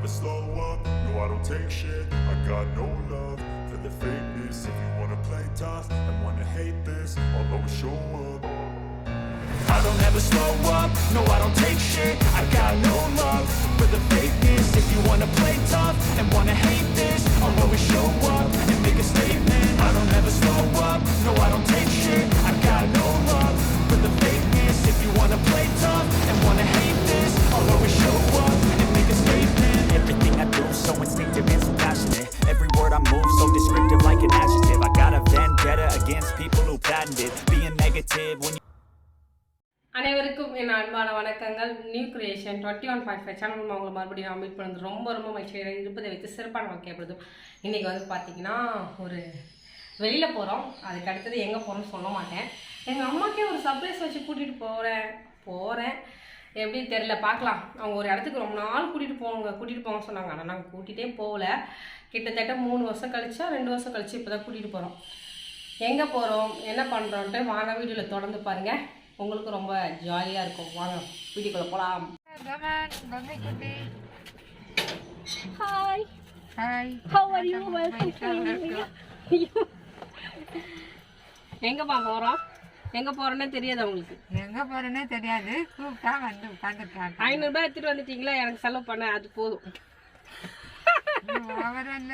slow up, no I don't take shit. I got no love for the fakeness. If you wanna play tough and wanna hate this, I'll always show up. I don't ever slow up, no I don't take shit. I got no love for the fakeness. If you wanna play tough and wanna hate this, I'll always show up and make a statement. I don't ever slow up, no I don't take shit. I got no love for the fakeness. If you wanna play tough and wanna hate this, I'll always show up and make a statement. Everything I do so instinctive and so passionate. Every word I move so descriptive like an adjective. I got a vendetta against people who patented being negative when you அனைவருக்கும் என் அன்பான வணக்கங்கள். New creation 21.5 channel உங்களை மறுபடியும் நான் meet பண்ணது ரொம்ப மகிழ்ச்சியாக இருப்பதை வைத்து சிறப்பான வாழ்க்கைப்படுதும். இன்றைக்கி வந்து பார்த்திங்கன்னா ஒரு வெளியில் போகிறோம். அதுக்கு அடுத்தது எங்கே போகிறோம்னு சொல்ல மாட்டேன். எங்கள் அம்மாக்கே ஒரு சர்ப்ரைஸ் வச்சு கூட்டிகிட்டு போகிறேன் எப்படி தெரில, பார்க்கலாம். அவங்க ஒரு இடத்துக்கு ரொம்ப நாள் கூட்டிகிட்டு போங்க சொன்னாங்க. ஆனால் நாங்கள் கூட்டிகிட்டே போகல. கிட்டத்தட்ட 3 வருஷம் கழிச்சா 2 வருஷம் கழிச்சு இப்போ தான் கூட்டிகிட்டு போகிறோம். எங்கே போகிறோம் என்ன பண்ணுறோன்ட்டு வாங்க வீடியோவில் தொடர்ந்து பாருங்கள். உங்களுக்கு ரொம்ப ஜாலியாக இருக்கும். வாங்க வீடியோக்குள்ள போகலாம். Hi hi, how are you? Welcome to India. எங்கேப்பா போகிறோம்? எங்கே போகிறோன்னே தெரியாது உங்களுக்கு? எங்கே போகிறேன்னே தெரியாது. கூப்பிட்டா வந்து உட்காந்துருக்காங்க. 500 ரூபாய் எடுத்துகிட்டு வந்துட்டீங்களா? எனக்கு செலவு பண்ண அது போதும். அவரல்ல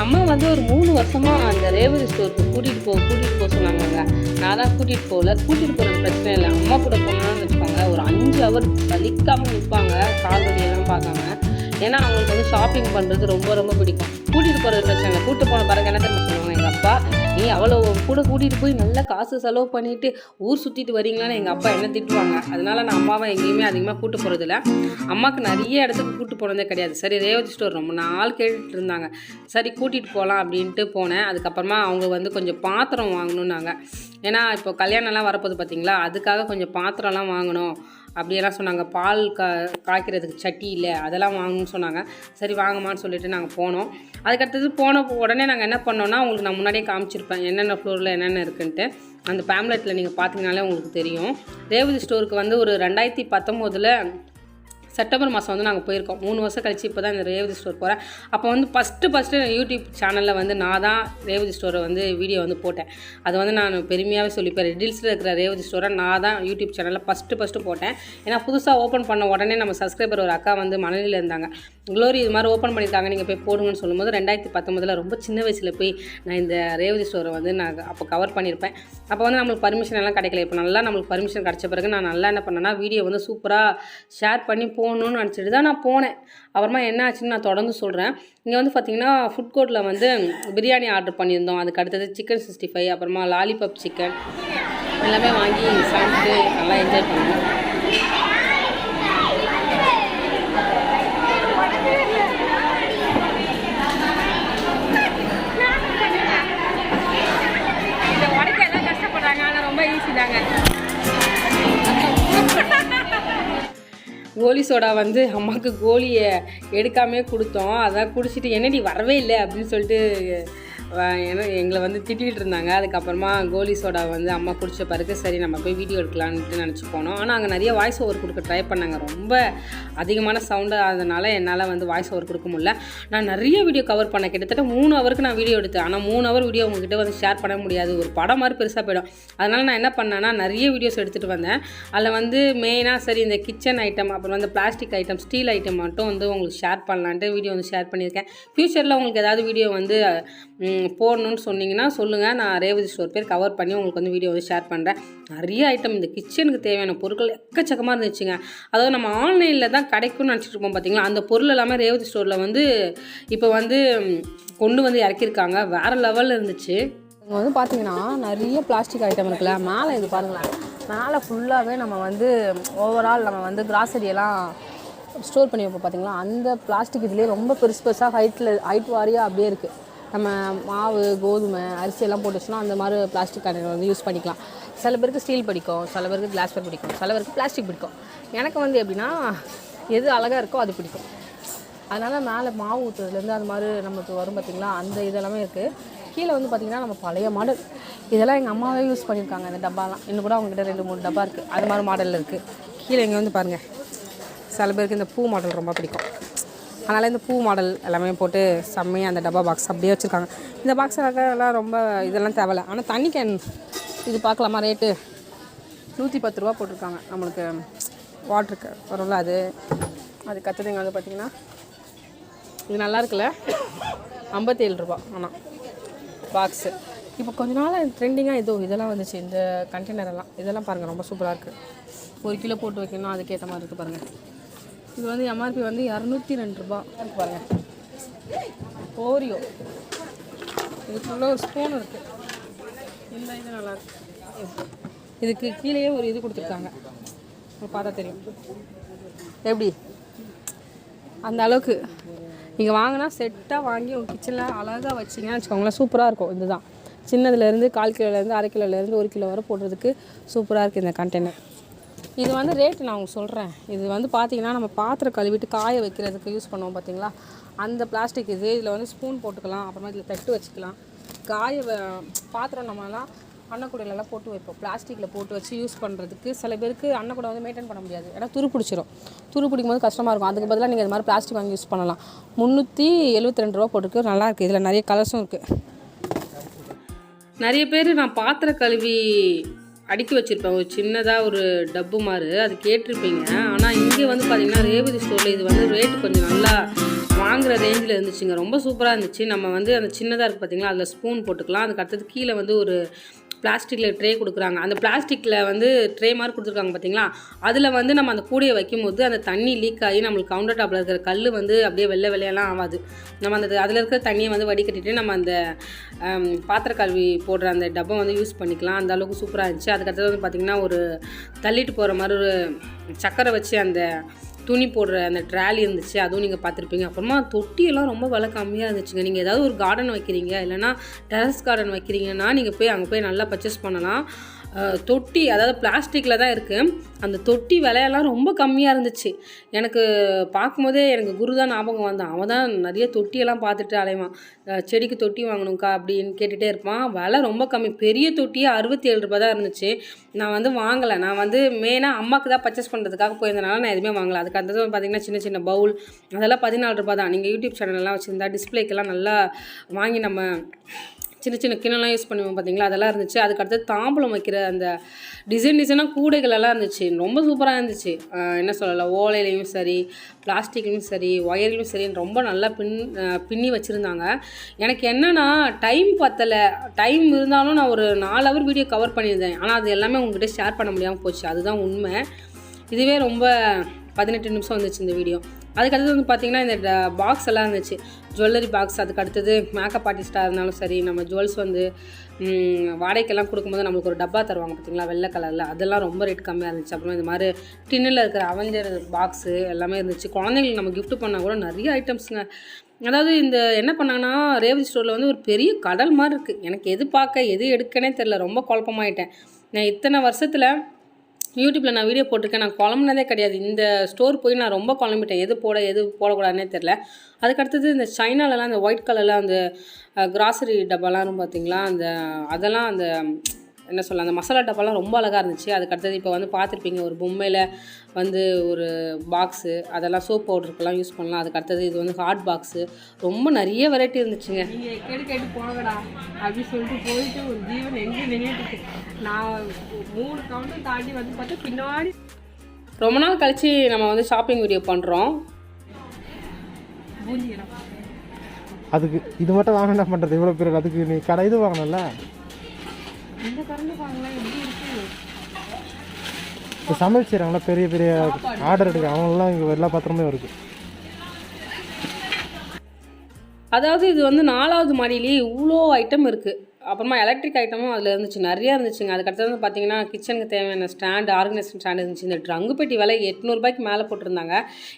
அம்மா வந்து ஒரு 3 வருஷமாக அந்த ரேவதி ஸ்டோருக்கு கூட்டிகிட்டு போக சொன்னாங்க. நான் தான் கூட்டிகிட்டு போகிறது பிரச்சனை இல்லை. அம்மா கூட போனான்னு வச்சுப்பாங்க, ஒரு 5 ஹவர் வலிக்காமல் நிற்பாங்க, கால் வலியெல்லாம் பார்க்காம. ஏன்னா அவங்களுக்கு வந்து ஷாப்பிங் பண்ணுறது ரொம்ப பிடிக்கும். கூட்டிகிட்டு போகிறது பிரச்சனை இல்லை. கூப்பிட்டு போன பிறகு என்ன தெரியுமா சொல்லுவாங்க எங்கள் அப்பா, நீ அவ்வளோ கூட கூட்டிகிட்டு போய் நல்லா காசு செலவு பண்ணிவிட்டு ஊர் சுற்றிட்டு வரீங்களான்னு எங்கள் அப்பா என்ன திட்டுவாங்க. அதனால நான் அம்மாவை எங்கேயுமே அதிகமாக கூப்பிட்டு போகிறதில்ல. அம்மாவுக்கு நிறைய இடத்துக்கு கூப்பிட்டு போனதே கிடையாது. சரி ரேவதி ஸ்டோர் ரொம்ப நாள் கேட்டுட்டு இருந்தாங்க. சரி கூட்டிகிட்டு போகலாம் அப்படின்ட்டு போனேன். அதுக்கப்புறமா அவங்க வந்து கொஞ்சம் பாத்திரம் வாங்கணுன்னாங்க. ஏன்னா இப்போ கல்யாணம்லாம் வரப்போகுது பார்த்தீங்களா, அதுக்காக கொஞ்சம் பாத்திரம்லாம் வாங்கணும் அப்படியெல்லாம் சொன்னாங்க. பால் காய்க்கிறதுக்கு சட்டி இல்லை, அதெல்லாம் வாங்கணும்னு சொன்னாங்க. சரி வாங்கம்மான்னு சொல்லிட்டு நாங்கள் போனோம். அதுக்கடுத்தது போன உடனே நாங்கள் என்ன பண்ணோன்னா, உங்களுக்கு நான் முன்னாடியே காமிச்சிருப்பேன் என்னென்ன ஃப்ளோரில் என்னென்ன இருக்குன்ட்டு. அந்த பேம்லெட்டில் நீங்கள் பார்த்தீங்கனாலே உங்களுக்கு தெரியும். ரேவதி ஸ்டோருக்கு வந்து ஒரு 2019 செப்டம்பர் மாதம் வந்து நாங்கள் போயிருக்கோம். 3 வருஷம் கழிச்சு இப்போ தான் இந்த ரேவதி ஸ்டோர் போகிறேன். அப்போ வந்து ஃபஸ்ட்டு யூடியூப் சேனலில் வந்து நான் தான் ரேவதி ஸ்டோரை வந்து வீடியோ வந்து போட்டேன். அது வந்து நான் பெருமையாகவே சொல்லிப்பேன். ரெட்டில்ஸில் இருக்கிற ரேவதி ஸ்டோரை நான் தான் யூடியூப் சேனலில் ஃபஸ்ட்டு போட்டேன். ஏன்னா புதுசாக ஓப்பன் பண்ண உடனே நம்ம சப்ஸ்கிரைபர் ஒரு அக்கா வந்து மனநிலையில் இருந்தாங்க. க்ளோரி இது மாதிரி ஓப்பன் பண்ணியிருக்காங்க, நீங்கள் போய் போடுங்கன்னு சொல்லும்போது 2019 ரொம்ப சின்ன வயசில் போய் நான் இந்த ரேவதி ஸ்டோரை வந்து நான் அப்போ கவர் பண்ணியிருப்பேன். அப்போ வந்து நம்மளுக்கு பர்மிஷன் எல்லாம் கிடைக்கல. இப்போ நல்லா நம்மளுக்கு பர்மிஷன் கிடச்ச பிறகு நான் நல்லா என்ன பண்ணேன்னா, வீடியோ வந்து சூப்பராக ஷேர் பண்ணி போகணுன்னு நினச்சிட்டு தான் நான் போனேன். அப்புறமா என்ன ஆச்சுன்னு நான் தொடர்ந்து சொல்கிறேன். இங்கே வந்து பார்த்திங்கன்னா ஃபுட் கோர்ட்டில் வந்து பிரியாணி ஆர்டர் பண்ணியிருந்தோம். அதுக்கு அடுத்தது சிக்கன் 65, அப்புறமா லாலிபாப் சிக்கன் எல்லாமே வாங்கி சாப்பிட்டு நல்லா என்ஜாய் பண்ணோம். இந்த உடைக்க எல்லாம் கஷ்டப்படுறாங்க, ஆனால் ரொம்ப ஈஸி தாங்க. கோலி சோடா வந்து அம்மாவுக்கு கோலியை எடுக்காமே கொடுத்தோம். அதான் குடிச்சிட்டு என்னடி வரவே இல்லை அப்படின்னு சொல்லிட்டு எங்களை வந்து திட்டிகிட்டு இருந்தாங்க. அதுக்கப்புறமா கோலி சோடா வந்து அம்மா குடிச்ச பிறகு சரி நம்ம போய் வீடியோ எடுக்கலான்ட்டு நினச்சி போனோம். ஆனால் அங்கே நிறைய வாய்ஸ் ஓவர் கொடுக்க ட்ரை பண்ணாங்க. ரொம்ப அதிகமான சவுண்டு அதனால் என்னால் வந்து வாய்ஸ் ஓவர் கொடுக்க முடியல. நான் நிறைய வீடியோ கவர் பண்ணேன். கிட்டத்தட்ட 3 ஹவருக்கு நான் வீடியோ எடுத்தேன். ஆனால் 3 ஹவர் வீடியோ உங்ககிட்ட வந்து ஷேர் பண்ண முடியாது, ஒரு படம் மாதிரி பெருசாக போயிடும். அதனால் நான் என்ன பண்ணேன்னா நிறைய வீடியோஸ் எடுத்துகிட்டு வந்தேன். அதில் வந்து மெயினாக சரி இந்த கிச்சன் ஐட்டம், அப்புறம் வந்து பிளாஸ்டிக் ஐட்டம், ஸ்டீல் ஐட்டம் மட்டும் வந்து உங்களுக்கு ஷேர் பண்ணலான்ட்டு வீடியோ வந்து ஷேர் பண்ணியிருக்கேன். ஃப்யூச்சரில் உங்களுக்கு ஏதாவது வீடியோ வந்து போடணும்னு சொன்னீங்கன்னா சொல்லுங்கள், நான் ரேவதி ஸ்டோர் பேர் கவர் பண்ணி உங்களுக்கு வந்து வீடியோ வந்து ஷேர் பண்ணுறேன். நிறைய ஐட்டம் இந்த கிச்சனுக்கு தேவையான பொருட்கள் எக்கச்சக்கமாக இருந்துச்சுங்க. அதாவது நம்ம ஆன்லைனில் தான் கிடைக்கும்னு நினச்சிட்டு இருப்போம் பார்த்தீங்களா, அந்த பொருள் எல்லாமே ரேவதி ஸ்டோரில் வந்து இப்போ வந்து கொண்டு வந்து இறக்கியிருக்காங்க. வேறு லெவலில் இருந்துச்சு. இங்கே வந்து பார்த்திங்கன்னா நிறைய பிளாஸ்டிக் ஐட்டம் இருக்குல்ல, மேலே இது பாருங்களேன், மேலே ஃபுல்லாகவே நம்ம வந்து ஓவரால் நம்ம வந்து கிராசரியெல்லாம் ஸ்டோர் பண்ணி வைப்போம் பார்த்தீங்களா, அந்த பிளாஸ்டிக் இதுலேயே ரொம்ப பெருசு பெருசாக ஹைட் வாரியாக அப்படியே இருக்குது. நம்ம மாவு, கோதுமை, அரிசியெல்லாம் போட்டு வச்சோன்னா அந்த மாதிரி பிளாஸ்டிக் கண்டெய்னர் வந்து யூஸ் பண்ணிக்கலாம். சில பேருக்கு ஸ்டீல் பிடிக்கும், சில பேருக்கு கிளாஸ்வேர் பிடிக்கும், சில பேருக்கு பிளாஸ்டிக் பிடிக்கும். எனக்கு வந்து எப்படின்னா எது அழகாக இருக்கோ அது பிடிக்கும். அதனால் மேலே மாவு ஊற்றுறதுலேருந்து அது மாதிரி நமக்கு வரும் பார்த்திங்களா, அந்த இதெல்லாமே இருக்குது. கீழே வந்து பார்த்திங்கன்னா நம்ம பழைய மாடல் இதெல்லாம் எங்கள் அம்மாவே யூஸ் பண்ணியிருக்காங்க. அந்த டப்பாலாம் இன்னும் கூட அவங்ககிட்ட 2-3 டப்பா இருக்குது. அது மாதிரி மாடலில் இருக்குது. கீழே இங்கே வந்து பாருங்கள், சில பேருக்கு இந்த பூ மாடல் ரொம்ப பிடிக்கும். அதனால் இந்த பூ மாடல் எல்லாமே போட்டு செம்மையாக அந்த டப்பா பாக்ஸ் அப்படியே வச்சுருக்காங்க. இந்த பாக்ஸ் எல்லாம் ரொம்ப இதெல்லாம் தேவையில்லை. ஆனால் தண்ணி கேன் இது பார்க்கலாமா, ரேட்டு 110 ரூபா போட்டிருக்காங்க. நம்மளுக்கு வாட்டருக்கு வரும்ல அது கற்றுதுங்க. வந்து பார்த்திங்கன்னா இது நல்லா இருக்குல்ல, 57 ரூபா. ஆனால் பாக்ஸு இப்போ கொஞ்ச நாள் ட்ரெண்டிங்காக இதெல்லாம் வந்துச்சு. இந்த கண்டெய்னரெல்லாம் இதெல்லாம் பாருங்கள் ரொம்ப சூப்பராக இருக்குது. 1 கிலோ போட்டு வைக்கணும், அதுக்கேற்ற மாதிரி இருக்குது பாருங்கள். இது வந்து எம்ஆர்பி வந்து 202 ரூபா இருக்கு பாருங்கள். ஓரியோ இதுக்குள்ள ஒரு ஸ்பூன் இருக்குது. இந்த இது நல்லாயிருக்கு. இதுக்கு கீழேயே ஒரு இது கொடுத்துருக்காங்க, பார்த்தா தெரியும் எப்படி அந்த அளவுக்கு. நீங்கள் வாங்கினா செட்டாக வாங்கி உங்கள் கிச்சனில் அழகாக வச்சிங்கன்னு வச்சுக்கோங்களேன், சூப்பராக இருக்கும். இதுதான் சின்னதுலேருந்து 1/4 கிலோலேருந்து 1/2 கிலோலேருந்து 1 கிலோ வரை போடுறதுக்கு சூப்பராக இருக்குது இந்த கண்டெய்னர். இது வந்து ரேட்டு நான் உங்களுக்கு சொல்கிறேன். இது வந்து பார்த்திங்கன்னா நம்ம பாத்திரம் கழுவிட்டு காய வைக்கிறதுக்கு யூஸ் பண்ணுவோம் பார்த்திங்களா, அந்த பிளாஸ்டிக் இது. இதில் வந்து ஸ்பூன் போட்டுக்கலாம், அப்புறமா இதில் தட்டு வச்சுக்கலாம். பாத்திரம் நம்மலாம் அன்னக்கூடையிலலாம் போட்டு வைப்போம், பிளாஸ்டிக்கில் போட்டு வச்சு யூஸ் பண்ணுறதுக்கு. சில பேருக்கு அன்னக்கூடை வந்து மெயின்டைன் பண்ண முடியாது, ஏன்னா துரு பிடிச்சிரும். துரு பிடிக்கும் போது கஷ்டமாக இருக்கும். அதுக்கு பதிலாக நீங்கள் இது மாதிரி பிளாஸ்டிக் வாங்கி யூஸ் பண்ணலாம். 372 ரூபா போட்டுருக்கு, நல்லாயிருக்கு. இதில் நிறைய கலர்ஸும் இருக்குது. நிறைய பேர் நான் பாத்திரம் கழுவி அடுக்கி வச்சுருப்பேன் ஒரு சின்னதாக ஒரு டப்பு மாதிரி, அது கேட்டிருப்பீங்க. ஆனால் இங்கே வந்து பார்த்திங்கன்னா ரேவதி ஸ்டோரில் இது வந்து ரேட்டு கொஞ்சம் நல்லா வாங்குகிற ரேஞ்சில் இருந்துச்சுங்க. ரொம்ப சூப்பராக இருந்துச்சு. நம்ம வந்து அந்த சின்னதாக இருக்குது பார்த்திங்களா, அதில் ஸ்பூன் போட்டுக்கலாம். அதுக்கு அடுத்தது கீழே வந்து ஒரு பிளாஸ்டிக்கில் ட்ரே கொடுக்குறாங்க. அந்த பிளாஸ்டிக்கில் வந்து ட்ரே மாதிரி கொடுத்துருக்காங்க பார்த்தீங்களா, அதில் வந்து நம்ம அந்த கூடையை வைக்கும்போது அந்த தண்ணி லீக் ஆகி நம்மளுக்கு கவுண்டர் டாப்பில் இருக்கிற கல் வந்து அப்படியே வெள்ளையெல்லாம் ஆகாது. நம்ம அந்த அதில் இருக்கிற தண்ணியை வந்து வடிகட்டிட்டு நம்ம அந்த பாத்திர கழுவி போடுற அந்த டப்பை வந்து யூஸ் பண்ணிக்கலாம். அந்த அளவுக்கு சூப்பராக இருந்துச்சு. அதுக்கடுத்தது வந்து பார்த்திங்கன்னா ஒரு தள்ளிட்டு போகிற மாதிரி ஒரு சக்கரை வச்சு அந்த துணி போடுற அந்த ட்ராலி இருந்துச்சு, அதுவும் நீங்கள் பார்த்துருப்பீங்க. அப்புறமா தொட்டியெல்லாம் ரொம்ப விலை கம்மியாக இருந்துச்சுங்க. நீங்கள் ஏதாவது ஒரு கார்டன் வைக்கிறீங்க, இல்லைனா டெரஸ் கார்டன் வைக்கிறீங்கன்னா நீங்கள் அங்கே போய் நல்லா பர்ச்சேஸ் பண்ணலாம். தொட்டி அதாவது பிளாஸ்டிக்கில் தான் இருக்குது. அந்த தொட்டி விலையெல்லாம் ரொம்ப கம்மியாக இருந்துச்சு. எனக்கு பார்க்கும்போதே எனக்கு குரு தான் ஞாபகம் வந்தான். அவன் தான் நிறைய தொட்டியெல்லாம் பார்த்துட்டு அலைவான். செடிக்கு தொட்டி வாங்கணும்க்கா அப்படின்னு கேட்டுகிட்டே இருப்பான். விலை ரொம்ப கம்மி. பெரிய தொட்டியே 67 ரூபா தான் இருந்துச்சு. நான் வந்து வாங்கலை. நான் வந்து மெயினாக அம்மாவுக்கு தான் பர்ச்சேஸ் பண்ணுறதுக்காக போயிருந்தனால நான் எதுவுமே வாங்கலை. அதுக்கு அடுத்தது பார்த்திங்கன்னா சின்ன சின்ன பவுல் அதெல்லாம் 14 ரூபா தான். நீங்கள் யூடியூப் சேனல்லாம் வச்சுருந்தா டிஸ்பிளேக்கெல்லாம் நல்லா வாங்கி நம்ம சின்ன சின்ன கிணலாம் யூஸ் பண்ணுவோம் பார்த்தீங்களா, அதெல்லாம் இருந்துச்சு. அதுக்கடுத்து தாம்பலம் வைக்கிற அந்த டிசைனாக கூடைகளெல்லாம் இருந்துச்சு. ரொம்ப சூப்பராக இருந்துச்சு. என்ன சொல்லலை, ஓலையிலையும் சரி, பிளாஸ்டிக்லையும் சரி, ஒயர்லையும் சரின்னு ரொம்ப நல்லா பின்னி வச்சுருந்தாங்க. எனக்கு என்னென்னா டைம் பத்தலை. டைம் இருந்தாலும் நான் ஒரு 4 ஹவர் வீடியோ கவர் பண்ணியிருந்தேன். ஆனால் அது எல்லாமே உங்கள்கிட்ட ஷேர் பண்ண முடியாமல் போச்சு. அதுதான் உண்மை. இதுவே ரொம்ப 18 நிமிஷம் வந்துச்சு இந்த வீடியோ. அதுக்கடுத்தது வந்து பார்த்திங்கன்னா இந்த பாக்ஸ் எல்லாம் இருந்துச்சு, ஜுவல்லரி பாக்ஸ். அதுக்கு அடுத்தது மேக்கப் ஆர்டிஸ்ட்டாக இருந்தாலும் சரி, நம்ம ஜுவல்ஸ் வந்து வாடகைக்கெல்லாம் கொடுக்கும்போது நம்மளுக்கு ஒரு டப்பா தருவாங்க பார்த்திங்களா, வெள்ளை கலரில். அதெல்லாம் ரொம்ப ரேட் கம்மியாக இருந்துச்சு. அப்புறம் இந்த மாதிரி டின்னில் இருக்கிற அவெஞ்சர் பாக்ஸு எல்லாமே இருந்துச்சு. குழந்தைங்களுக்கு நம்ம கிஃப்ட் பண்ணால் கூட நிறைய ஐட்டம்ஸுங்க. அதாவது இந்த என்ன பண்ணாங்கன்னா ரேவதி ஸ்டோரில் வந்து ஒரு பெரிய கடல் மாதிரி இருக்குது. எனக்கு எது பார்க்க எது எடுக்கனே தெரில, ரொம்ப குழப்பமாயிட்டேன். நான் இத்தனை வருஷத்தில் யூடியூப்பில் நான் வீடியோ போட்டிருக்கேன், நான் குழம்புனதே கிடையாது. இந்த ஸ்டோர் போய் நான் ரொம்ப குழம்பிட்டேன், எது போடக்கூடாதுன்னே தெரில. அதுக்கடுத்தது இந்த சைனாலலாம் அந்த ஒயிட் கலரில் அந்த கிராசரி டப்பாலாம் பார்த்திங்களா, அதெல்லாம் அந்த என்ன சொல்ல, அந்த மசாலா டப்பாலாம் ரொம்ப அழகாக இருந்துச்சு. அதுக்கடுத்தது இப்போ வந்து பார்த்துருப்பீங்க ஒரு பொம்மையில் வந்து ஒரு பாக்ஸு, அதெல்லாம் சோப் பவுடருக்கெல்லாம் யூஸ் பண்ணலாம். அதுக்கடுத்தது இது வந்து ஹாட் பாக்ஸு, ரொம்ப நிறைய வெரைட்டி இருந்துச்சுங்க. நீங்கள் கேட்டு போகடா அப்படின்னு சொல்லிட்டு போயிட்டு ஒரு ஜீவன் எங்கே நின்றுட்டு நான் 3 கவுண்டர் தாண்டி வந்து பார்த்து பின்னாடி ரொம்ப நாள் கழித்து நம்ம வந்து ஷாப்பிங் வீடியோ பண்ணுறோம். அதுக்கு இது மட்டும் வாங்க என்ன பண்ணுறது? இவ்வளோ பேர் அதுக்கு நீ கடை இது வாங்கணும்ல. இந்த கரண்டி வாங்கலாம் எப்படி இருக்கு? இப்போ சமையல் செய்கிறாங்களா பெரிய பெரிய ஆர்டர் எடுக்க அவங்களாம் இங்கே எல்லா பாத்திரமே இருக்குது. அதாவது இது வந்து 4வது மாடியிலேயே இவ்வளோ ஐட்டம் இருக்குது. அப்புறமா எலக்ட்ரிக் ஐட்டமும் அதில் இருந்துச்சு, நிறையா இருந்துச்சுங்க. அதுக்கடுத்து வந்து பார்த்தீங்கன்னா கிச்சனுக்கு தேவையான ஸ்டாண்டு, ஆர்கனைசேஷன் ஸ்டாண்டு இருந்துச்சு. இந்த ட்ரங்கு பெட்டி விலை 800 ரூபாய்க்கு மேலே போட்டிருந்தாங்க.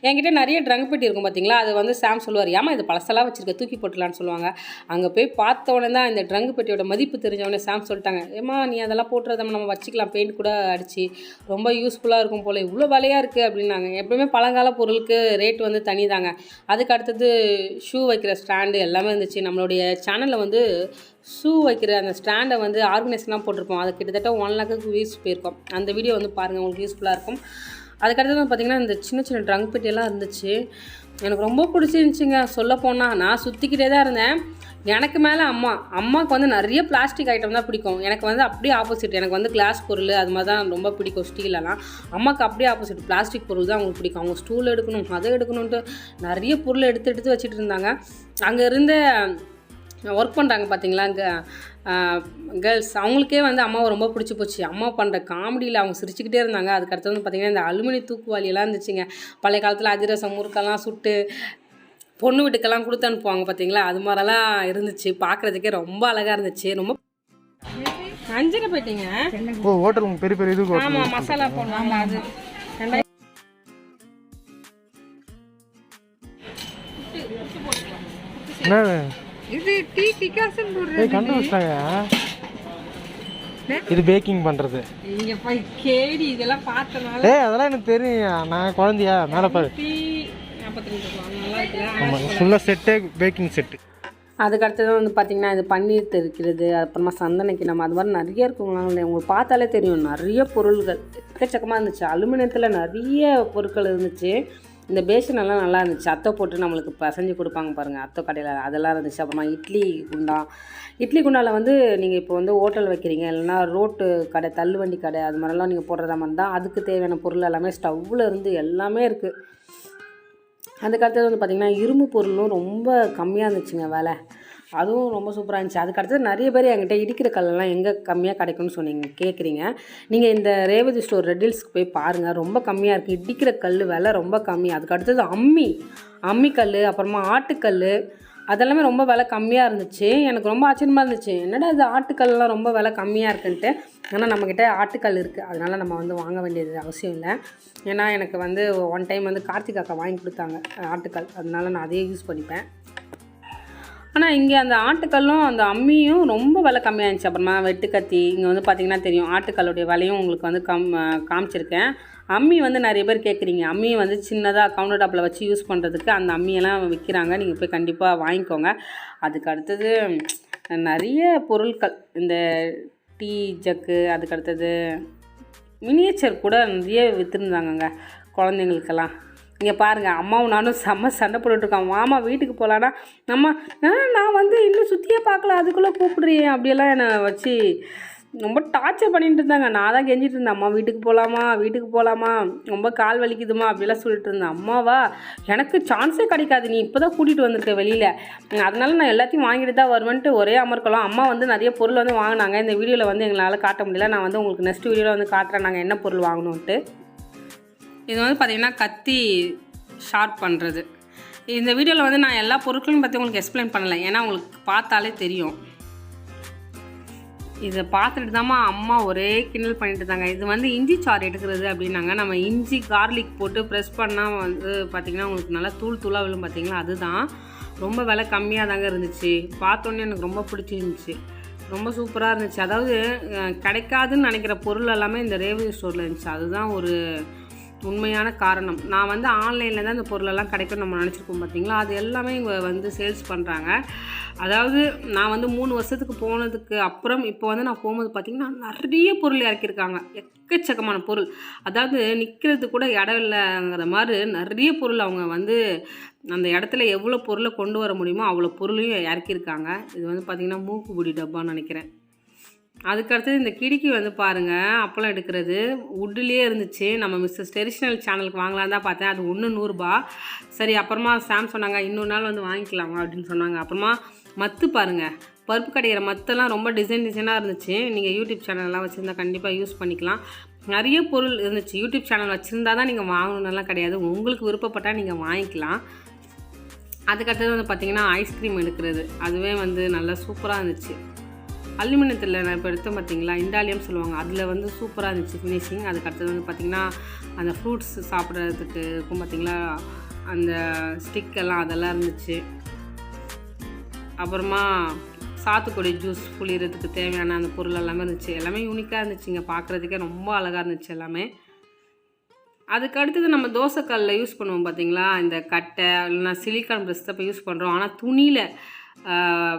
என்கிட்ட நிறைய ட்ரங்கு பெட்டி இருக்கும் பார்த்தீங்களா, அது வந்து சாம் சொல்லுவார், ஏமா இது பழசெல்லாம் வச்சுருக்க தூக்கி போட்டுலான்னு சொல்லுவாங்க. அங்கே போய் பார்த்த உடனே தான் இந்த ட்ரங்கு பெட்டியோட மதிப்பு தெரிஞ்சவொடனே சாம் சொல்லிட்டாங்க, ஏமா நீ அதெல்லாம் போட்டுறத நம்ம வச்சுக்கலாம், பெயிண்ட் கூட அடிச்சு ரொம்ப யூஸ்ஃபுல்லாக இருக்கும் போல், இவ்வளோ விலையாக இருக்குது அப்படின்னாங்க. எப்பவுமே பழங்கால பொருளுக்கு ரேட் வந்து தனி தாங்க. அதுக்கு அடுத்தது ஷூ வைக்கிற ஸ்டாண்டு எல்லாமே இருந்துச்சு. நம்மளுடைய சேனலில் வந்து ஷூ வைக்கிற அந்த ஸ்டாண்டை வந்து ஆர்கனைஸ்லாம் போட்டிருப்போம். அது கிட்டத்தட்ட 1 லேக்குக்கு வியூஸ் போயிருக்கோம். அந்த வீடியோ வந்து பாருங்கள், உங்களுக்கு யூஸ்ஃபுல்லாக இருக்கும். அதுக்கடுத்து வந்து பார்த்திங்கன்னா இந்த சின்ன சின்ன ட்ரங்க் பெட்டியெல்லாம் இருந்துச்சு. எனக்கு ரொம்ப பிடிச்சிருந்துச்சிங்க. சொல்லப்போனால் நான் சுற்றிக்கிட்டே தான் இருந்தேன். எனக்கு மேலே அம்மாவுக்கு வந்து நிறைய பிளாஸ்டிக் ஐட்டம் தான் பிடிக்கும். எனக்கு வந்து அப்படியே ஆப்போசிட். எனக்கு வந்து கிளாஸ் பொருள் அது மாதிரி தான் ரொம்ப பிடிக்கும், ஸ்டீலெல்லாம். அம்மாவுக்கு அப்படியே ஆப்போசிட், பிளாஸ்டிக் பொருள் தான் அவங்களுக்கு பிடிக்கும். அவங்க ஸ்டூல் எடுக்கணும், அதை எடுக்கணுன்ட்டு நிறைய பொருள் எடுத்து வச்சுட்டு இருந்தாங்க. அங்கே இருந்த ஒர்க் பண்ணுறாங்க பார்த்தீங்களா இங்கே கேர்ள்ஸ், அவங்களுக்கே வந்து அம்மாவை ரொம்ப பிடிச்சி போச்சு. அம்மா பண்ணுற காமெடியில் அவங்க சிரிச்சுக்கிட்டே இருந்தாங்க. அதுக்கடுத்து வந்து பார்த்திங்கன்னா இந்த அலுமினி தூக்குவாளியெல்லாம் இருந்துச்சுங்க. பழைய காலத்தில் அதிரசம் முறுக்கெல்லாம் சுட்டு பொண்ணு வீட்டுக்கெல்லாம் கொடுத்து அனுப்புவாங்க பார்த்தீங்களா, அது மாதிரிலாம் இருந்துச்சு. பார்க்குறதுக்கே ரொம்ப அழகாக இருந்துச்சு. ரொம்ப அஞ்சரை போயிட்டீங்க. ஓ ஹோட்டல் பெரிய பெரிய இது. ஆமாம், மசாலா போடுவாங்க. அது என்ன இது டீ டிகாஷன் போடுறது. கண்டுபிடிச்சாங்க, இது பேக்கிங் பண்ணுறது. இங்கே போய் கேடி இதெல்லாம் பார்த்தனால அதெல்லாம் எனக்கு தெரியும். நான் குழந்தையா மேலே பாரு. டீ 42 நல்லா இருக்குல்ல. ஆமாம், ஃபுல்லாக செட்டே பேக்கிங் செட்டு. அதுக்கடுத்தது வந்து பார்த்திங்கன்னா இது பன்னீர் தெரிக்கிறது, அப்புறமா சந்தனக்கு நம்ம அது மாதிரி நிறைய இருக்குங்களா. உங்களுக்கு பார்த்தாலே தெரியும், நிறைய பொருள்கள் எக்கச்சக்கமாக இருந்துச்சு. அலுமினியத்தில் நிறைய பொருட்கள் இருந்துச்சு. இந்த பேஷன் எல்லாம் நல்லா இருந்துச்சு. அத்தை போட்டு நம்மளுக்கு பசஞ்சு கொடுப்பாங்க பாருங்கள், அத்தை கடையில், அதெல்லாம் இருந்துச்சு. அப்புறமா இட்லி குண்டாவில் வந்து நீங்கள் இப்போ வந்து ஹோட்டல் வைக்கிறீங்க, இல்லைனா ரோட்டு கடை, தள்ளுவண்டி கடை, அது மாதிரிலாம் நீங்கள் போடுறதா மாதிரி தான் அதுக்கு தேவையான பொருள் எல்லாமே ஸ்டவ்வில் இருந்து எல்லாமே இருக்குது. அதுக்கடுத்தது வந்து பார்த்திங்கன்னா இரும்பு பொருளும் ரொம்ப கம்மியாக இருந்துச்சுங்க விலை. அதுவும் ரொம்ப சூப்பராக இருந்துச்சு. அதுக்கடுத்தது நிறைய பேர் என்கிட்ட இடிக்கிற கல்லெல்லாம் எங்கே கம்மியாக கிடைக்கும்னு கேட்குறீங்க. நீங்கள் இந்த ரேவதி ஸ்டோர் ரெட் ஹில்ஸ்க்கு போய் பாருங்கள், ரொம்ப கம்மியாக இருக்குது. இடிக்கிற கல் விலை ரொம்ப கம்மி. அதுக்கடுத்தது அம்மிக்கல், அப்புறமா ஆட்டுக்கல், அதெல்லாமே ரொம்ப விலை கம்மியாக இருந்துச்சு. எனக்கு ரொம்ப ஆச்சரியமாக இருந்துச்சு, என்னடா இது ஆட்டுக்கல்லாம் ரொம்ப விலை கம்மியாக இருக்குன்ட்டு. ஆனால் நம்மக்கிட்ட ஆட்டுக்கல் இருக்குது, அதனால் நம்ம வந்து வாங்க வேண்டியது அவசியம் இல்லை. ஏன்னா எனக்கு வந்து ஒன் டைம் வந்து கார்த்திக் அக்கா வாங்கி கொடுத்தாங்க ஆட்டுக்கல், அதனால நான் அதையே யூஸ் பண்ணிப்பேன். ஆனால் இங்கே அந்த ஆட்டுக்கல்லும் அந்த அம்மியும் ரொம்ப விலை கம்மியாக இருந்துச்சு. அப்புறமா வெட்டுக்கத்தி, இங்கே வந்து பார்த்திங்கன்னா தெரியும், ஆட்டுக்கல்லுடைய விலையும் உங்களுக்கு வந்து காமிச்சிருக்கேன். அம்மி வந்து நிறைய பேர் கேட்குறீங்க, அம்மியை வந்து சின்னதாக கவுண்டர் டாப்பில் வச்சு யூஸ் பண்ணுறதுக்கு அந்த அம்மியெல்லாம் விற்கிறாங்க, நீங்கள் போய் கண்டிப்பாக வாங்கிக்கோங்க. அதுக்கு அடுத்தது நிறைய பொருட்கள், இந்த டீ ஜக்கு, அதுக்கடுத்தது மினியேச்சர் கூட நிறைய விற்றுருந்தாங்கங்க குழந்தைங்களுக்கெல்லாம். இங்கே பாருங்கள், அம்மாவும் நானும் செம்ம சண்டை போட்டுட்ருக்கோம். மாமா வீட்டுக்கு போகலான்னா நான் வந்து இன்னும் சுற்றியே பார்க்கல, அதுக்குள்ளே கூப்பிடுறியே அப்படியெல்லாம் என்னை வச்சு ரொம்ப டார்ச்சர் பண்ணிட்டு இருந்தாங்க. நான் தான் கெஞ்சிட்டு இருந்தேன், அம்மா வீட்டுக்கு போகலாமா, ரொம்ப கால் வலிக்குதுமா அப்படிலாம் சொல்லிட்டு இருந்தேன். அம்மாவா எனக்கு சான்ஸே கிடைக்காது, நீ இப்போ தான் கூட்டிகிட்டு வந்திருக்க வெளியில், அதனால நான் எல்லாத்தையும் வாங்கிட்டு தான் வருவேன்ட்டு ஒரே அமர்க்கலாம். அம்மா வந்து நிறைய பொருள் வந்து வாங்கினாங்க. இந்த வீடியோவில் வந்து எங்களால் காட்ட முடியல, நான் வந்து உங்களுக்கு நெக்ஸ்ட் வீடியோவில் வந்து காட்டுறேன் நாங்கள் என்ன பொருள் வாங்கணுன்ட்டு. இது வந்து பார்த்திங்கன்னா கத்தி ஷார்ப் பண்ணுறது. இந்த வீடியோவில் வந்து நான் எல்லா பொருட்களையும் பற்றி உங்களுக்கு எக்ஸ்பிளைன் பண்ணலை, ஏன்னா உங்களுக்கு பார்த்தாலே தெரியும். இதை பார்த்துட்டு தாம்மா அம்மா ஒரே கிண்டல் பண்ணிட்டு இருந்தாங்க. இது வந்து இஞ்சி சாறு எடுக்கிறது அப்படின்னாங்க. நம்ம இஞ்சி கார்லிக் போட்டு ப்ரெஸ் பண்ணால் வந்து பார்த்திங்கன்னா உங்களுக்கு நல்லா தூளாக விழும் பார்த்திங்களா, அதுதான். ரொம்ப விலை கம்மியாக தாங்க இருந்துச்சு. பார்த்தோன்னே எனக்கு ரொம்ப பிடிச்சிருந்துச்சு, ரொம்ப சூப்பராக இருந்துச்சு. அதாவது கிடைக்காதுன்னு நினைக்கிற பொருள் எல்லாமே இந்த ரேவதி ஸ்டோரில் இருந்துச்சு, அதுதான் ஒரு உண்மையான காரணம். நான் வந்து ஆன்லைனில் தான் இந்த பொருளெல்லாம் கிடைக்கும் நம்ம நினச்சிருக்கோம் பார்த்திங்களா, அது எல்லாமே இங்கே வந்து சேல்ஸ் பண்ணுறாங்க. அதாவது நான் வந்து 3 வருஷத்துக்கு போனதுக்கு அப்புறம் இப்போ வந்து நான் போகும்போது பார்த்திங்கன்னா நிறைய பொருள் இறக்கியிருக்காங்க, எக்கச்சக்கமான பொருள். அதாவது நிற்கிறது கூட இடம் இல்லைங்கிற மாதிரி நிறைய பொருள் அவங்க வந்து அந்த இடத்துல எவ்வளோ பொருளை கொண்டு வர முடியுமோ அவ்வளோ பொருளையும் இறக்கியிருக்காங்க. இது வந்து பார்த்திங்கன்னா மூக்குப்பொடி டப்பான்னு நினைக்கிறேன். அதுக்கடுத்தது இந்த கிடிக்கி வந்து பாருங்கள், அப்பளம் எடுக்கிறது வுட்லேயே இருந்துச்சு. நம்ம மிஸ்ஸஸ் ட்ரெடிஷ்னல் சேனலுக்கு வாங்கலான்னு தான் பார்த்தேன். அது ஒன்று 100 ரூபா. சரி, அப்புறமா சாம் சொன்னாங்க இன்னொரு நாள் வந்து வாங்கிக்கலாமா அப்படின்னு சொன்னாங்க. அப்புறமா மத்து பாருங்கள், பருப்பு கடையிற மத்தெல்லாம் ரொம்ப டிசைனாக இருந்துச்சு. நீங்கள் யூடியூப் சேனல்லாம் வச்சுருந்தா கண்டிப்பாக யூஸ் பண்ணிக்கலாம். நிறைய பொருள் இருந்துச்சு. யூடியூப் சேனல் வச்சுருந்தா தான் நீங்கள் வாங்கணுன்னெல்லாம் கிடையாது, உங்களுக்கு விருப்பப்பட்டால் நீங்கள் வாங்கிக்கலாம். அதுக்கடுத்தது வந்து பார்த்திங்கன்னா ஐஸ்கிரீம் எடுக்கிறது, அதுவே வந்து நல்லா சூப்பராக இருந்துச்சு. அலுமினியத்தில் நான் இப்போ எடுத்தேன் பார்த்தீங்களா, இண்டாலியம் சொல்லுவாங்க, அதில் வந்து சூப்பராக இருந்துச்சு ஃபினிஷிங். அதுக்கடுத்தது வந்து பார்த்திங்கன்னா அந்த ஃப்ரூட்ஸ் சாப்பிட்றதுக்கு இருக்கும் பார்த்திங்களா, அந்த ஸ்டிக்கெல்லாம் அதெல்லாம் இருந்துச்சு. அப்புறமா சாத்துக்குடி ஜூஸ் புளியறதுக்கு தேவையான அந்த பொருள் எல்லாமே இருந்துச்சு. எல்லாமே யூனிக்காக இருந்துச்சுங்க, பார்க்குறதுக்கே ரொம்ப அழகாக இருந்துச்சு எல்லாமே. அதுக்கு அடுத்தது நம்ம தோசைக்கல்லில் யூஸ் பண்ணுவோம் பார்த்திங்களா, இந்த கட்டை இல்லைனா சிலிக்கான் ப்ரெஸ் தான் இப்போ யூஸ் பண்ணுறோம். ஆனால் துணியில்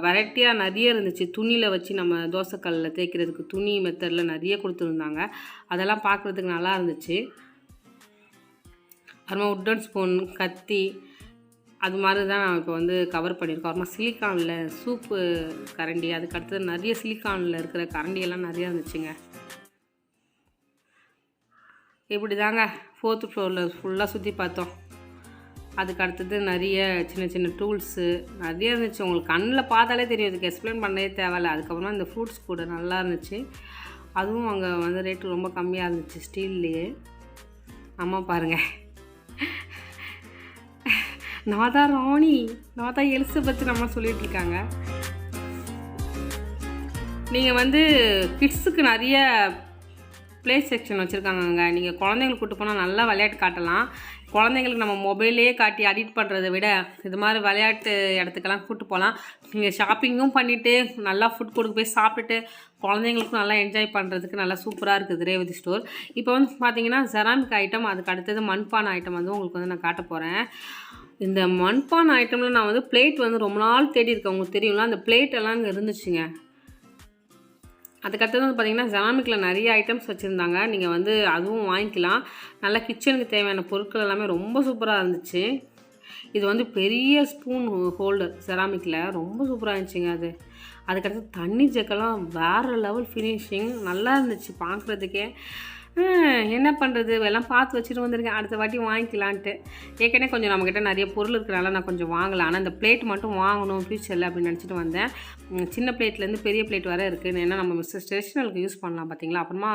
வெரைட்டியாக நிறைய இருந்துச்சு. துணியில் வச்சு நம்ம தோசைக்கல்லில் தேய்க்கிறதுக்கு துணி மெத்தடில் நிறைய கொடுத்துருந்தாங்க. அதெல்லாம் பார்க்குறதுக்கு நல்லா இருந்துச்சு. அப்புறமா உட்டன் ஸ்பூன், கத்தி, அது மாதிரி தான் நான் இப்போ வந்து கவர் பண்ணியிருக்கோம். அப்புறமா சிலிக்கானில் சூப்பு கரண்டி, அதுக்கு அடுத்தது நிறைய சிலிக்கானில் இருக்கிற கரண்டியெல்லாம் நிறையா இருந்துச்சுங்க. இப்படி தாங்க 4th ஃப்ளோரில் ஃபுல்லாக சுற்றி பார்த்தோம். அதுக்கு அடுத்தது நிறைய சின்ன சின்ன டூல்ஸு நிறைய இருந்துச்சு. உங்களுக்கு கண்ணில் பார்த்தாலே தெரியும், இதுக்கு எக்ஸ்பிளைன் பண்ணவே தேவையில்லை. அதுக்கப்புறமா இந்த ஃப்ரூட்ஸ் கூட நல்லா இருந்துச்சு. அதுவும் அங்கே வந்து ரேட்டு ரொம்ப கம்மியாக இருந்துச்சு ஸ்டீல்லையே. அம்மா பாருங்கள், நான் தான் ராணி, நான் தான் எலிசபெத் நம்ம சொல்லிட்டு இருக்காங்க. நீங்கள் வந்து கிட்ஸுக்கு நிறைய ப்ளே செக்ஷன் வச்சுருக்காங்கங்க. நீங்கள் குழந்தைங்களுக்கு கூப்பிட்டு போனால் நல்லா விளையாட்டு காட்டலாம். குழந்தைங்களுக்கு நம்ம மொபைலே காட்டி அடிக்ட் பண்ணுறதை விட இது மாதிரி விளையாட்டு இடத்துக்கெல்லாம் கூப்பிட்டு போகலாம். நீங்கள் ஷாப்பிங்கும் பண்ணிவிட்டு நல்லா ஃபுட் கொடுக்க போய் சாப்பிட்டுட்டு குழந்தைங்களுக்கும் நல்லா என்ஜாய் பண்ணுறதுக்கு நல்லா சூப்பராக இருக்குது ரேவதி ஸ்டோர். இப்போ வந்து பார்த்தீங்கன்னா செராமிக் ஐட்டம், அதுக்கு அடுத்தது மண்பானை ஐட்டம் வந்து உங்களுக்கு வந்து நான் காட்ட போகிறேன். இந்த மண்பானை ஐட்டமில் நான் வந்து பிளேட் வந்து ரொம்ப நாள் தேடி இருக்கேன். உங்களுக்கு தெரியுங்களா, அந்த பிளேட்டெல்லாம் இங்கே இருந்துச்சுங்க. அதுக்கடுத்தது வந்து பார்த்திங்கன்னா செராமிக்கில் நிறைய ஐட்டம்ஸ் வச்சுருந்தாங்க. நீங்கள் வந்து அதுவும் வாங்கிக்கலாம். நல்லா கிச்சனுக்கு தேவையான பொருட்கள் எல்லாமே ரொம்ப சூப்பராக இருந்துச்சு. இது வந்து பெரிய ஸ்பூன் ஹோல்டர் செராமிக்கில் ரொம்ப சூப்பராக இருந்துச்சுங்க அது. அதுக்கடுத்து தண்ணி ஜக்கெல்லாம் வேறு லெவல் ஃபினிஷிங் நல்லா இருந்துச்சு பார்க்குறதுக்கே. என்ன பண்ணுறது, எல்லாம் பார்த்து வச்சுட்டு வந்திருக்கேன், அடுத்த வாட்டி வாங்கிக்கலான்ட்டு. ஏற்கனவே கொஞ்சம் நம்மக்கிட்ட நிறைய பொருள் இருக்கிறனால நான் கொஞ்சம் வாங்கலாம். ஆனால் இந்த பிளேட் மட்டும் வாங்கணும் ஃப்யூச்சரில் அப்படின்னு நினச்சிட்டு வந்தேன். சின்ன பிளேட்லேருந்து பெரிய பிளேட் வர இருக்குது. ஏன்னா நம்ம மிஸ்ஸஸ் ட்ரெடிஷ்னலுக்கு யூஸ் பண்ணலாம் பார்த்தீங்களா. அப்புறமா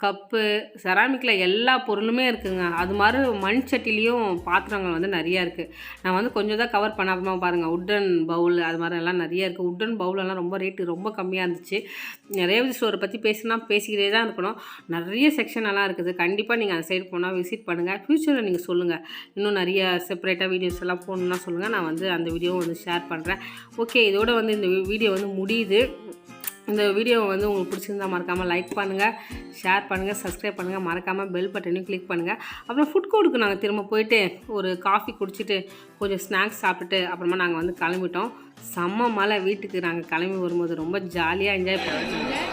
கப்பு, செராமிக்கில் எல்லா பொருளுமே இருக்குதுங்க. அது மாதிரி மண் சட்டிலையும் பாத்திரங்கள் வந்து நிறையா இருக்குது. நான் வந்து கொஞ்சம் தான் கவர் பண்ண. அப்புறமா பாருங்கள் உட்டன் பவுல், அது மாதிரி எல்லாம் நிறையா இருக்குது. உட்டன் பவுலெல்லாம் ரொம்ப ரேட்டு ரொம்ப கம்மியாக இருந்துச்சு. ரேவதி ஸ்டோரை பற்றி பேசிக்கிட்டே தான் இருக்கணும். நிறைய செக்ஷன் எல்லாம் இருக்குது. கண்டிப்பாக நீங்கள் அந்த சைடு போனால் விசிட் பண்ணுங்கள். ஃப்யூச்சரில் நீங்கள் சொல்லுங்கள், இன்னும் நிறைய செப்பரேட்டாக வீடியோஸ் எல்லாம் போகணுன்னா சொல்லுங்கள். நான் வந்து அந்த வீடியோவை வந்து ஷேர் பண்ணுறேன். ஓகே, இதோட வந்து இந்த வீடியோ வந்து முடியுது. இந்த வீடியோவை வந்து உங்களுக்கு பிடிச்சிருந்தால் மறக்காமல் லைக் பண்ணுங்கள், ஷேர் பண்ணுங்கள், சப்ஸ்கிரைப் பண்ணுங்கள், மறக்காமல் பெல் பட்டனையும் கிளிக் பண்ணுங்கள். அப்புறம் ஃபுட் கோர்ட்டுக்கு நாங்கள் திரும்ப போயிட்டு ஒரு காஃபி குடிச்சிட்டு கொஞ்சம் ஸ்நாக்ஸ் சாப்பிட்டுட்டு அப்புறமா நாங்கள் வந்து கிளம்பிட்டோம். செம்ம மழை. வீட்டுக்கு நாங்கள் கிளம்பி வரும்போது ரொம்ப ஜாலியாக என்ஜாய் பண்ணுவோம்.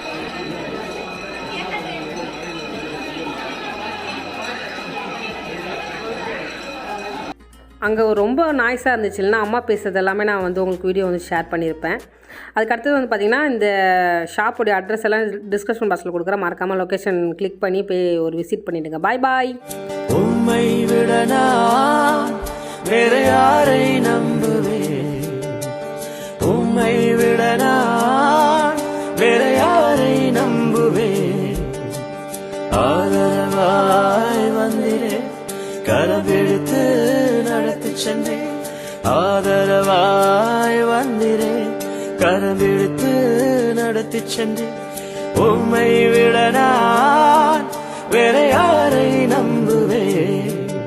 அங்கே ரொம்ப நாய்ஸாக இருந்துச்சு, இல்லைனா அம்மா பேசுறது எல்லாமே நான் வந்து உங்களுக்கு வீடியோ வந்து ஷேர் பண்ணியிருப்பேன். அதுக்கடுத்தது வந்து பார்த்திங்கன்னா இந்த ஷாப்போடைய அட்ரஸ் எல்லாம் டிஸ்கிரிப்ஷன் பாக்ஸில் கொடுக்குறேன். மறக்காமல் லொக்கேஷன் கிளிக் பண்ணி போய் ஒரு விசிட் பண்ணிவிடுங்க. பாய் பாய். உம்மை விடனா வேற யாரை நம்புவேன், உம்மை விடனா வேற யாரை நம்புவேன். ஆதரவாய் வந்திரே, கரவெடுத்து நடத்தி சென்றேன். ஆதரவாய் வந்திரே, கரவெடுத்து நடத்தி சென்றேன். உம்மை விட நான் வேற யாரை நம்ப